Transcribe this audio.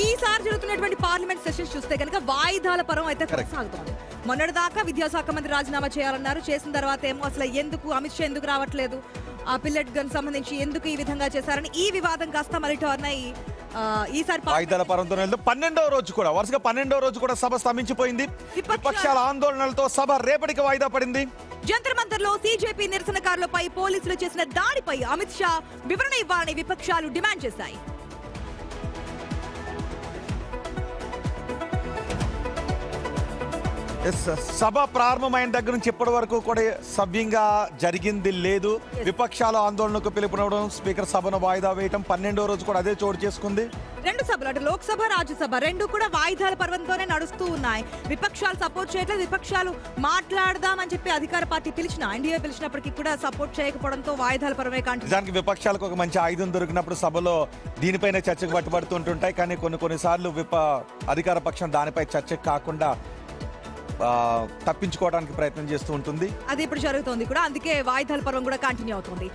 ఈసారి జరుగుతున్నటువంటి parliament sessions చూస్తే కనుక వాయిదాల పరం అయితే కొనసాగుతోంది. మొన్నటిదాకా విద్యాశాఖ మంత్రి రాజీనామా చేయాలన్నారు. చేసిన తర్వాత ఏమో అసలు ఎందుకు అమిత్ షా ఎందుకు రావట్లేదు, ఆ పిల్లెట్ గన్ సంబంధించి ఎందుకు ఈ విధంగా చేశారని ఈ వివాదం కాస్త మళ్ళీ టర్న్ అయ్యి ఈసారి వాయిదాల పరంతో 12వ రోజు కూడా వరుసగా 12వ రోజు కూడా సభ స్తంభించిపోయింది. విపక్షాల ఆందోళనలతో సభ రేపటికి వాయిదా పడింది. జంతర్ మంతర్ లో సీజేపీ నిరసనకారులపై పోలీసులు చేసిన దాడిపై అమిత్ షా వివరణ ఇవ్వాలని విపక్షాలు డిమాండ్ చేశాయి. సభ ప్రారంభమైన దగ్గర నుంచి ఇప్పటి వరకు కూడా సవ్యంగా జరిగింది లేదు. విపక్షాల ఆందోళనకు పిలుపునివ్వడం, స్పీకర్ సభను వాయిదా వేయడం, 12వ రోజు కూడా అదే చోటు చేసుకుంది. రెండు సభలు అటు లోక్సభ రాజ్యసభ రెండు కూడా వాయిదాల పర్వంతోనే నడుస్తూ ఉన్నాయి. విపక్షాలు సపోర్ట్ చేయట్లేదు. విపక్షాలు మాట్లాడదామని చెప్పి అధికార పార్టీ ఎన్డీఏ పిలిచినప్పటికీ కూడా సపోర్ట్ చేయకపోవడంతో వాయిదాల పరమే కంటే నిజానికి విపక్షాలకు ఒక మంచి ఆయుధం దొరికినప్పుడు సభలో దీనిపైనే చర్చకు పట్టుబడుతుంటుంటాయి. కానీ కొన్నిసార్లు అధికార పక్షం దానిపై చర్చకు కాకుండా తప్పించుకోవడానికి ప్రయత్నం చేస్తూ ఉంటుంది. అది ఇప్పుడు జరుగుతోంది కూడా. అందుకే వాయిదాల పర్వం కూడా కంటిన్యూ అవుతుంది.